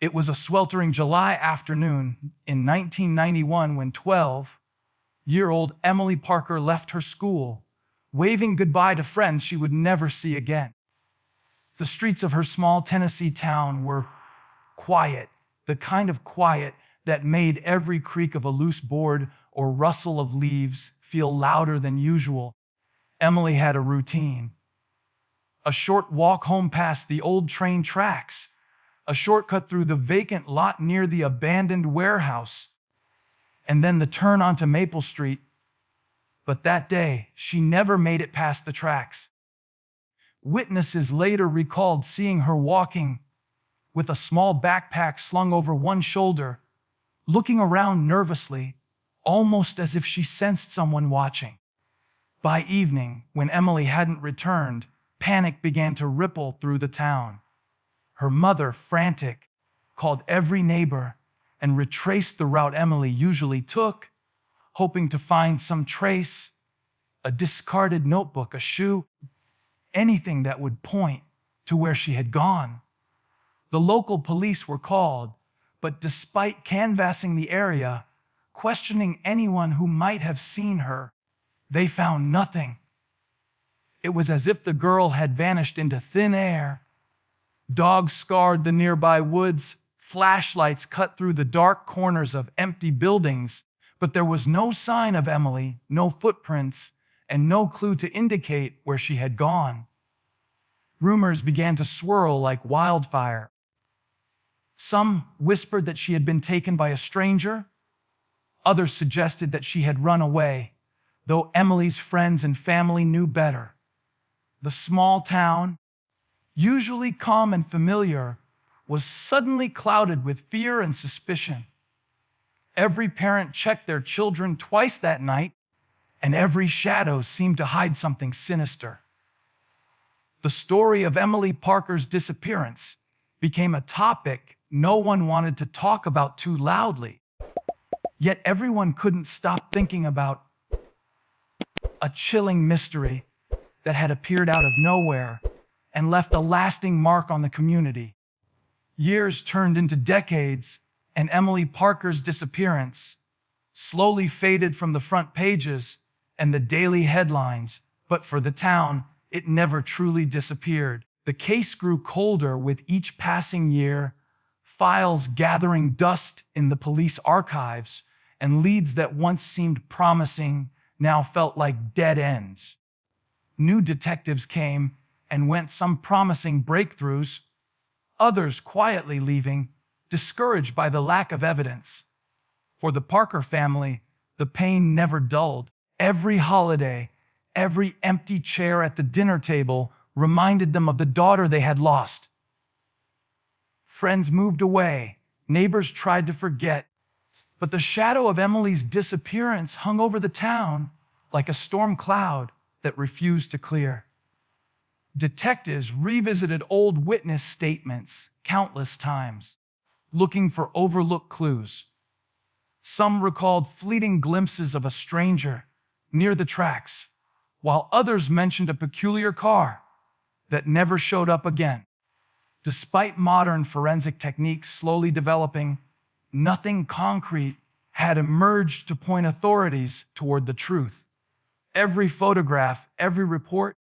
It was a sweltering July afternoon in 1991 when 12-year-old Emily Parker left her school, waving goodbye to friends she would never see again. The streets of her small Tennessee town were quiet, the kind of quiet that made every creak of a loose board or rustle of leaves feel louder than usual. Emily had a routine. A short walk home past the old train tracks, a shortcut through the vacant lot near the abandoned warehouse, and then the turn onto Maple Street. But that day, she never made it past the tracks. Witnesses later recalled seeing her walking with a small backpack slung over one shoulder, looking around nervously, almost as if she sensed someone watching. By evening, when Emily hadn't returned, panic began to ripple through the town. Her mother, frantic, called every neighbor and retraced the route Emily usually took, hoping to find some trace, a discarded notebook, a shoe, anything that would point to where she had gone. The local police were called, but despite canvassing the area, questioning anyone who might have seen her, they found nothing. It was as if the girl had vanished into thin air. Dogs scarred the nearby woods, flashlights cut through the dark corners of empty buildings, but there was no sign of Emily, no footprints, and no clue to indicate where she had gone. Rumors began to swirl like wildfire. Some whispered that she had been taken by a stranger. Others suggested that she had run away, though Emily's friends and family knew better. The small town, usually calm and familiar, was suddenly clouded with fear and suspicion. Every parent checked their children twice that night, and every shadow seemed to hide something sinister. The story of Emily Parker's disappearance became a topic no one wanted to talk about too loudly. Yet everyone couldn't stop thinking about a chilling mystery that had appeared out of nowhere and left a lasting mark on the community. Years turned into decades, and Emily Parker's disappearance slowly faded from the front pages and the daily headlines, but for the town, it never truly disappeared. The case grew colder with each passing year, files gathering dust in the police archives, and leads that once seemed promising now felt like dead ends. New detectives came and went, some promising breakthroughs, others quietly leaving, discouraged by the lack of evidence. For the Parker family, the pain never dulled. Every holiday, every empty chair at the dinner table reminded them of the daughter they had lost. Friends moved away, neighbors tried to forget, but the shadow of Emily's disappearance hung over the town like a storm cloud that refused to clear. Detectives revisited old witness statements countless times, looking for overlooked clues. Some recalled fleeting glimpses of a stranger near the tracks, while others mentioned a peculiar car that never showed up again. Despite modern forensic techniques slowly developing, nothing concrete had emerged to point authorities toward the truth. Every photograph, every report,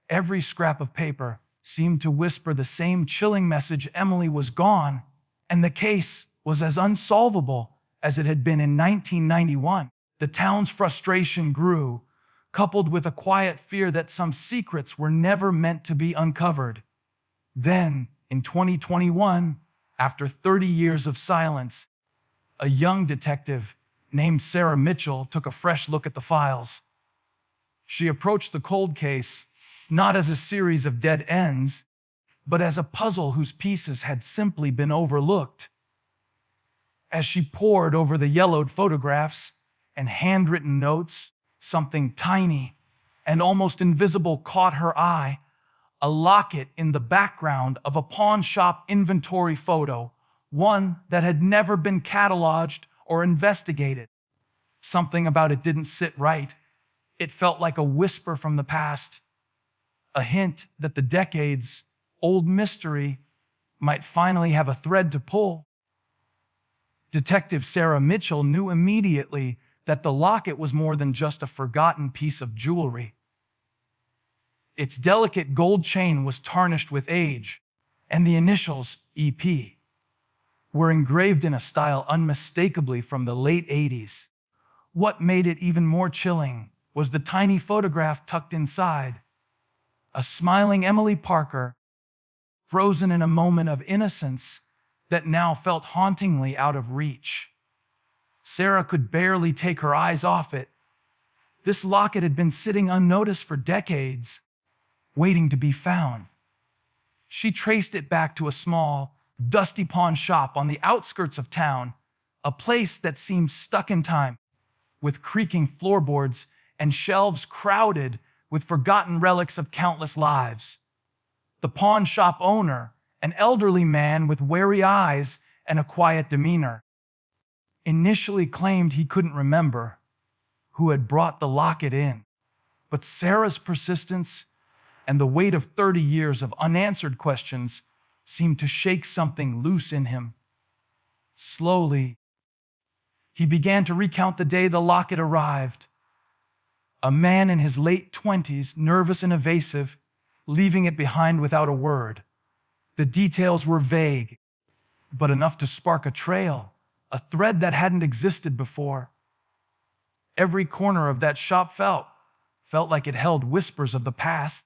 every scrap of paper seemed to whisper the same chilling message: Emily was gone, and the case was as unsolvable as it had been in 1991. The town's frustration grew, coupled with a quiet fear that some secrets were never meant to be uncovered. Then, in 2021, after 30 years of silence, a young detective named Sarah Mitchell took a fresh look at the files. She approached the cold case not as a series of dead ends, but as a puzzle whose pieces had simply been overlooked. As she pored over the yellowed photographs and handwritten notes, something tiny and almost invisible caught her eye: a locket in the background of a pawn shop inventory photo, one that had never been cataloged or investigated. Something about it didn't sit right. It felt like a whisper from the past, a hint that the decades-old mystery might finally have a thread to pull. Detective Sarah Mitchell knew immediately that the locket was more than just a forgotten piece of jewelry. Its delicate gold chain was tarnished with age, and the initials EP were engraved in a style unmistakably from the late 80s. What made it even more chilling was the tiny photograph tucked inside. A smiling Emily Parker, frozen in a moment of innocence that now felt hauntingly out of reach. Sarah could barely take her eyes off it. This locket had been sitting unnoticed for decades, waiting to be found. She traced it back to a small, dusty pawn shop on the outskirts of town, a place that seemed stuck in time, with creaking floorboards and shelves crowded with forgotten relics of countless lives. The pawn shop owner, an elderly man with wary eyes and a quiet demeanor, initially claimed he couldn't remember who had brought the locket in. But Sarah's persistence and the weight of 30 years of unanswered questions seemed to shake something loose in him. Slowly, he began to recount the day the locket arrived. A man in his late 20s, nervous and evasive, leaving it behind without a word. The details were vague, but enough to spark a trail, a thread that hadn't existed before. Every corner of that shop felt like it held whispers of the past,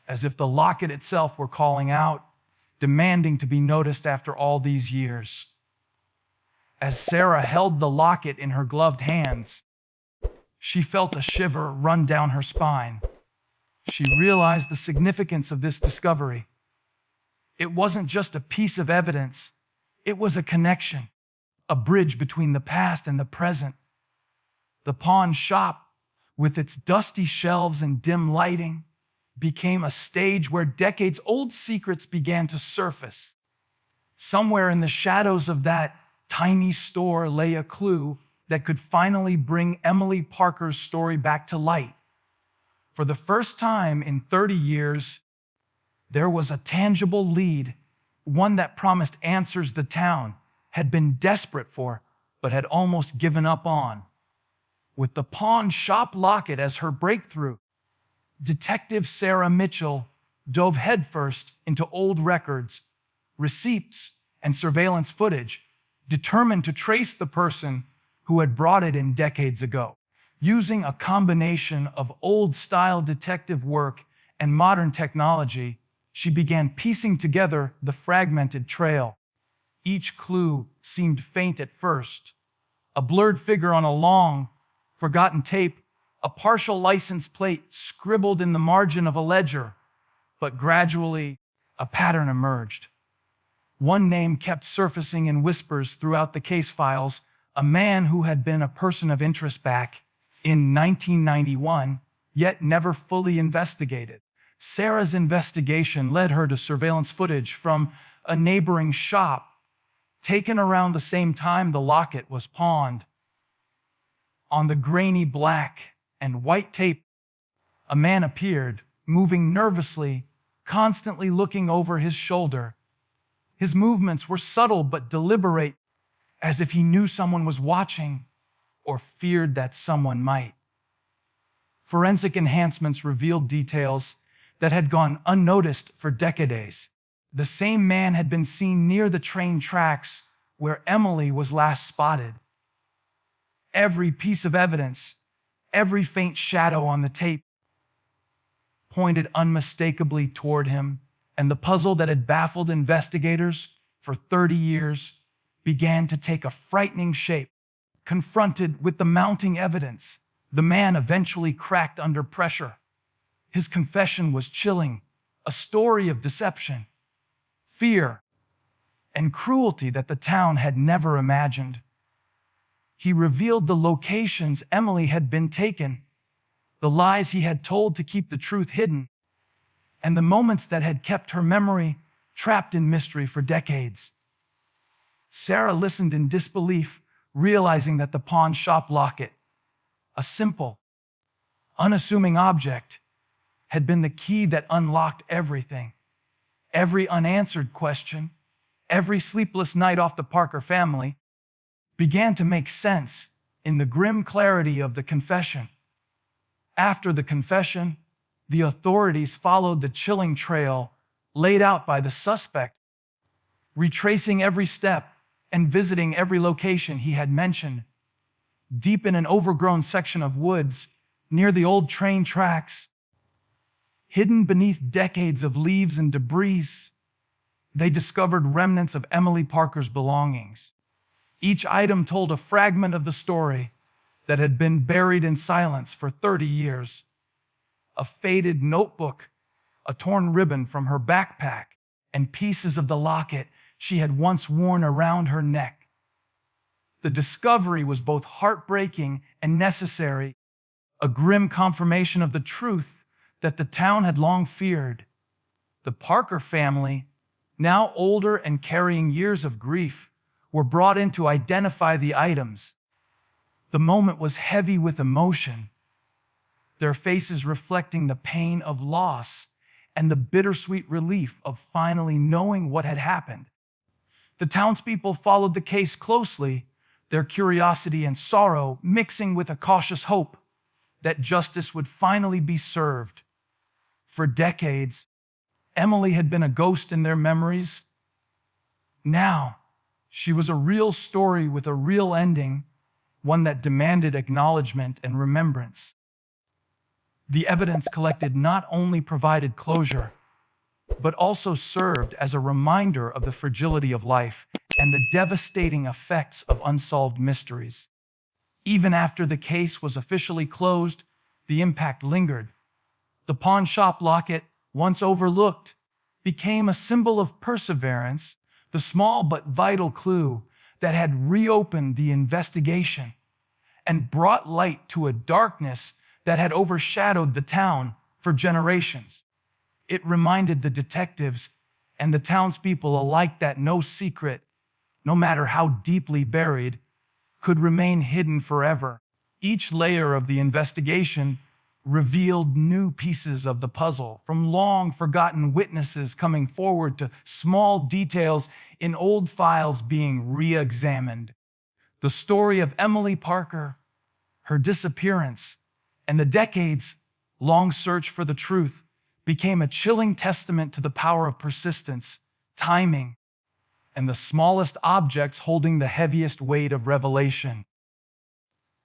as if the locket itself were calling out, demanding to be noticed after all these years. As Sarah held the locket in her gloved hands, she felt a shiver run down her spine. She realized the significance of this discovery. It wasn't just a piece of evidence, it was a connection, a bridge between the past and the present. The pawn shop, with its dusty shelves and dim lighting, became a stage where decades-old secrets began to surface. Somewhere in the shadows of that tiny store lay a clue that could finally bring Emily Parker's story back to light. For the first time in 30 years, there was a tangible lead, one that promised answers the town had been desperate for, but had almost given up on. With the pawn shop locket as her breakthrough, Detective Sarah Mitchell dove headfirst into old records, receipts, and surveillance footage, determined to trace the person who had brought it in decades ago. Using a combination of old-style detective work and modern technology, she began piecing together the fragmented trail. Each clue seemed faint at first. A blurred figure on a long, forgotten tape, a partial license plate scribbled in the margin of a ledger, but gradually a pattern emerged. One name kept surfacing in whispers throughout the case files, a man who had been a person of interest back in 1991, yet never fully investigated. Sarah's investigation led her to surveillance footage from a neighboring shop, taken around the same time the locket was pawned. On the grainy black and white tape, a man appeared, moving nervously, constantly looking over his shoulder. His movements were subtle but deliberate, as if he knew someone was watching or feared that someone might. Forensic enhancements revealed details that had gone unnoticed for decades. The same man had been seen near the train tracks where Emily was last spotted. Every piece of evidence, every faint shadow on the tape pointed unmistakably toward him, and the puzzle that had baffled investigators for 30 years began to take a frightening shape. Confronted with the mounting evidence, the man eventually cracked under pressure. His confession was chilling, a story of deception, fear, and cruelty that the town had never imagined. He revealed the locations Emily had been taken, the lies he had told to keep the truth hidden, and the moments that had kept her memory trapped in mystery for decades. Sarah listened in disbelief, realizing that the pawn shop locket, a simple, unassuming object, had been the key that unlocked everything. Every unanswered question, every sleepless night off the Parker family began to make sense in the grim clarity of the confession. After the confession, the authorities followed the chilling trail laid out by the suspect, retracing every step and visiting every location he had mentioned. Deep in an overgrown section of woods near the old train tracks, hidden beneath decades of leaves and debris, they discovered remnants of Emily Parker's belongings. Each item told a fragment of the story that had been buried in silence for 30 years. A faded notebook, a torn ribbon from her backpack, and pieces of the locket she had once worn around her neck. The discovery was both heartbreaking and necessary, a grim confirmation of the truth that the town had long feared. The Parker family, now older and carrying years of grief, were brought in to identify the items. The moment was heavy with emotion, their faces reflecting the pain of loss and the bittersweet relief of finally knowing what had happened. The townspeople followed the case closely, their curiosity and sorrow mixing with a cautious hope that justice would finally be served. For decades, Emily had been a ghost in their memories. Now, she was a real story with a real ending, one that demanded acknowledgement and remembrance. The evidence collected not only provided closure, but also served as a reminder of the fragility of life and the devastating effects of unsolved mysteries. Even after the case was officially closed, the impact lingered. The pawn shop locket, once overlooked, became a symbol of perseverance, the small but vital clue that had reopened the investigation and brought light to a darkness that had overshadowed the town for generations. It reminded the detectives and the townspeople alike that no secret, no matter how deeply buried, could remain hidden forever. Each layer of the investigation revealed new pieces of the puzzle, from long-forgotten witnesses coming forward to small details in old files being re-examined. The story of Emily Parker, her disappearance, and the decades-long search for the truth became a chilling testament to the power of persistence, timing, and the smallest objects holding the heaviest weight of revelation.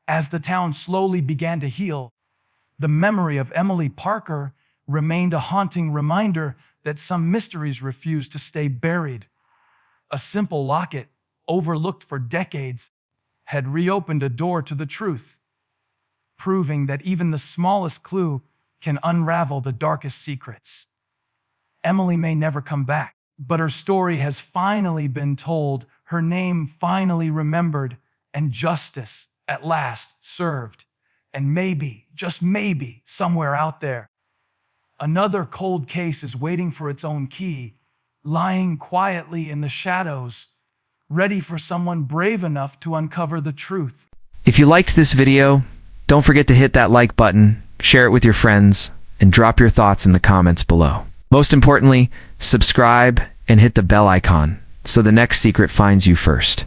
As the town slowly began to heal, the memory of Emily Parker remained a haunting reminder that some mysteries refused to stay buried. A simple locket, overlooked for decades, had reopened a door to the truth, proving that even the smallest clue can unravel the darkest secrets. Emily may never come back, but her story has finally been told, her name finally remembered, and justice at last served. And maybe, just maybe, somewhere out there, another cold case is waiting for its own key, lying quietly in the shadows, ready for someone brave enough to uncover the truth. If you liked this video, don't forget to hit that like button, share it with your friends, and drop your thoughts in the comments below. Most importantly, subscribe and hit the bell icon so the next secret finds you first.